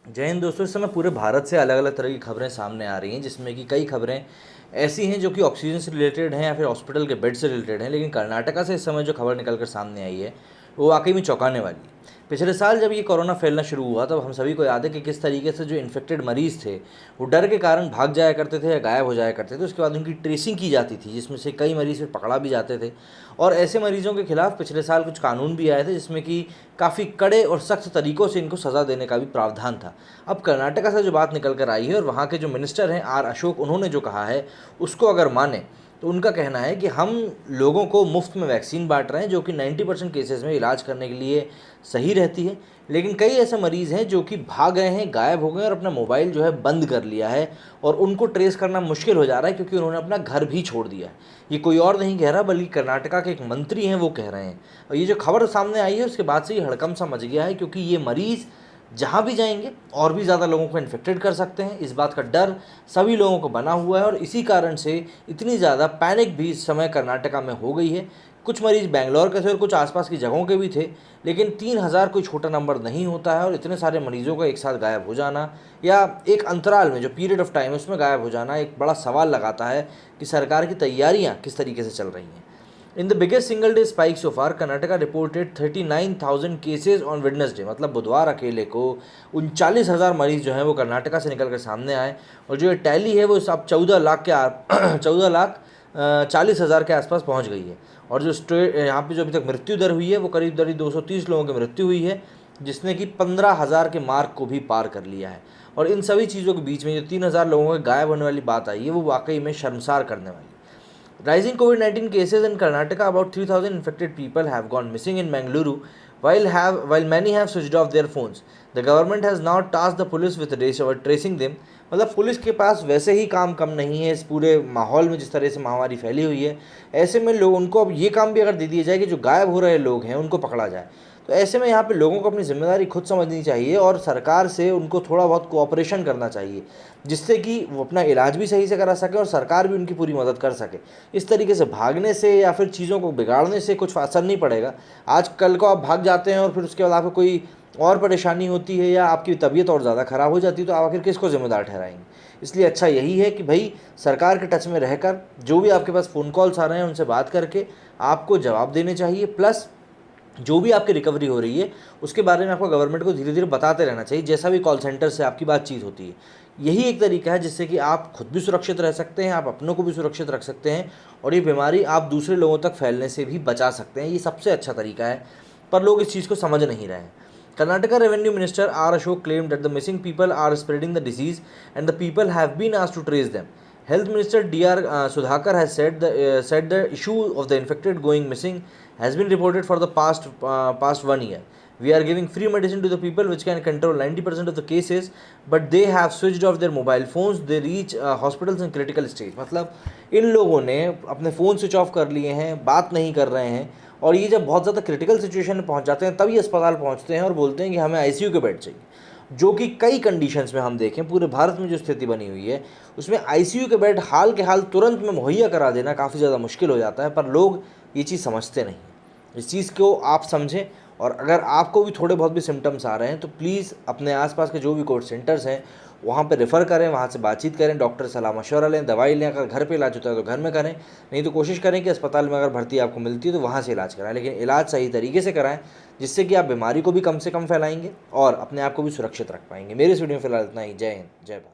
जय हिंद दोस्तों। इस समय पूरे भारत से अलग अलग तरह की खबरें सामने आ रही हैं, जिसमें कि कई खबरें ऐसी हैं जो कि ऑक्सीजन से रिलेटेड हैं या फिर हॉस्पिटल के बेड से रिलेटेड हैं। लेकिन कर्नाटका से इस समय जो खबर निकल कर सामने आई है वो वाकई में चौंकाने वाली है। पिछले साल जब ये कोरोना फैलना शुरू हुआ तब हम सभी को याद है कि किस तरीके से जो इन्फेक्टेड मरीज़ थे वो डर के कारण भाग जाया करते थे या गायब हो जाया करते थे। उसके बाद उनकी ट्रेसिंग की जाती थी, जिसमें से कई मरीज़ फिर पकड़ा भी जाते थे। और ऐसे मरीजों के खिलाफ पिछले साल कुछ कानून भी आए थे, जिसमें कि काफ़ी कड़े और सख्त तरीक़ों से इनको सज़ा देने का भी प्रावधान था। अब कर्नाटका से जो बात निकल कर आई है और वहाँ के जो मिनिस्टर हैं आर अशोक, उन्होंने जो कहा है उसको अगर माने तो उनका कहना है कि हम लोगों को मुफ्त में वैक्सीन बांट रहे हैं, जो कि 90% केसेस में इलाज करने के लिए सही रहती है। लेकिन कई ऐसे मरीज़ हैं जो कि भाग गए हैं, गायब हो गए और अपना मोबाइल जो है बंद कर लिया है और उनको ट्रेस करना मुश्किल हो जा रहा है, क्योंकि उन्होंने अपना घर भी छोड़ दिया है। ये कोई और नहीं कह रहा बल्कि कर्नाटका के एक मंत्री हैं, वो कह रहे हैं। और ये जो खबर सामने आई है उसके बाद से ये हड़कंप सा मच गया है, क्योंकि ये मरीज़ जहाँ भी जाएंगे और भी ज़्यादा लोगों को इन्फेक्टेड कर सकते हैं। इस बात का डर सभी लोगों को बना हुआ है और इसी कारण से इतनी ज़्यादा पैनिक भी इस समय कर्नाटका में हो गई है। कुछ मरीज़ बेंगलोर के थे और कुछ आसपास की जगहों के भी थे, लेकिन 3000 कोई छोटा नंबर नहीं होता है। और इतने सारे मरीज़ों का एक साथ गायब हो जाना या एक अंतराल में जो पीरियड ऑफ टाइम है उसमें गायब हो जाना एक बड़ा सवाल लगाता है कि सरकार की तैयारियाँ किस तरीके से चल रही हैं। In the biggest single day spike so far, Karnataka reported 39,000 cases on Wednesday. मतलब बुधवार अकेले को 39,000 मरीज जो हैं वो कर्नाटका से निकल कर सामने आए। और जो ये टैली है वो अब 14 लाख के 14,40,000 के आसपास पहुंच गई है। और जो यहाँ पे जो अभी तक मृत्यु दर हुई है वो करीब 230 लोगों की मृत्यु हुई है, जिसने कि 15,000 के मार्क को भी पार कर लिया है। और इन सभी चीज़ों के बीच में जो 3,000 लोगों के गायब होने वाली बात आई है वो वाकई में शर्मसार करने वाली है। Rising COVID-19 cases in Karnataka, about 3,000 infected people have gone missing in Mangaluru, while many have switched off their phones. The government has now tasked the police with tracing them. मतलब पुलिस के पास वैसे ही काम कम नहीं है इस पूरे माहौल में जिस तरह से महामारी फैली हुई है। ऐसे में लोग उनको अब ये काम भी अगर दे दिया जाए कि जो गायब हो रहे लोग हैं उनको पकड़ा जाए, तो ऐसे में यहाँ पे लोगों को अपनी जिम्मेदारी खुद समझनी चाहिए और सरकार से उनको थोड़ा बहुत कोऑपरेशन करना चाहिए, जिससे कि वो अपना इलाज भी सही से करा सके और सरकार भी उनकी पूरी मदद कर सके। इस तरीके से भागने से या फिर चीज़ों को बिगाड़ने से कुछ असर नहीं पड़ेगा। आज कल को आप भाग जाते हैं और फिर उसके बाद आपको कोई और परेशानी होती है या आपकी तबीयत और ज़्यादा ख़राब हो जाती है, तो आप आखिर किसको ज़िम्मेदार ठहराएंगे। इसलिए अच्छा यही है कि भाई सरकार के टच में रहकर जो भी आपके पास फ़ोन कॉल्स आ रहे हैं उनसे बात करके आपको जवाब देने चाहिए। प्लस जो भी आपकी रिकवरी हो रही है उसके बारे में आपको गवर्नमेंट को धीरे धीरे बताते रहना चाहिए, जैसा भी कॉल सेंटर से आपकी बातचीत होती है। यही एक तरीका है जिससे कि आप खुद भी सुरक्षित रह सकते हैं, आप अपनों को भी सुरक्षित रख सकते हैं और ये बीमारी आप दूसरे लोगों तक फैलने से भी बचा सकते हैं। ये सबसे अच्छा तरीका है, पर लोग इस चीज़ को समझ नहीं रहे हैं। Karnataka Revenue Minister R. Ashok claimed that the missing people are spreading the disease and the people have been asked to trace them. Health Minister D.R. Sudhakar has said the issue of the infected going missing has been reported for the past 1 year. We are giving free medicine to the people which can control 90% of the cases, but they have switched off their mobile phones. They reach hospitals in critical stage. मतलब इन लोगों ने अपने phone switch off कर लिए हैं, बात नहीं कर रहे हैं और ये जब बहुत ज़्यादा क्रिटिकल सिचुएशन में पहुंच जाते हैं तब ये अस्पताल पहुंचते हैं और बोलते हैं कि हमें आईसीयू के बेड चाहिए, जो कि कई कंडीशंस में हम देखें पूरे भारत में जो स्थिति बनी हुई है उसमें आईसीयू के बेड हाल के हाल तुरंत में मुहैया करा देना काफ़ी ज़्यादा मुश्किल हो जाता है। पर लोग ये चीज़ समझते नहीं। इस चीज़ को आप समझें और अगर आपको भी थोड़े बहुत भी सिम्टम्स आ रहे हैं तो प्लीज़ अपने आसपास के जो भी कोविड सेंटर्स हैं वहाँ पे रेफ़र करें, वहाँ से बातचीत करें, डॉक्टर सलाह मशवरा लें, दवाई लें। अगर घर पे इलाज होता है तो घर में करें, नहीं तो कोशिश करें कि अस्पताल में अगर भर्ती आपको मिलती है तो वहाँ से इलाज कराएं। लेकिन इलाज सही तरीके से कराएं, जिससे कि आप बीमारी को भी कम से कम फैलाएंगे और अपने आप को भी सुरक्षित रख पाएंगे। मेरे इस वीडियो में फिलहाल इतना ही। जय हिंद, जय भारत।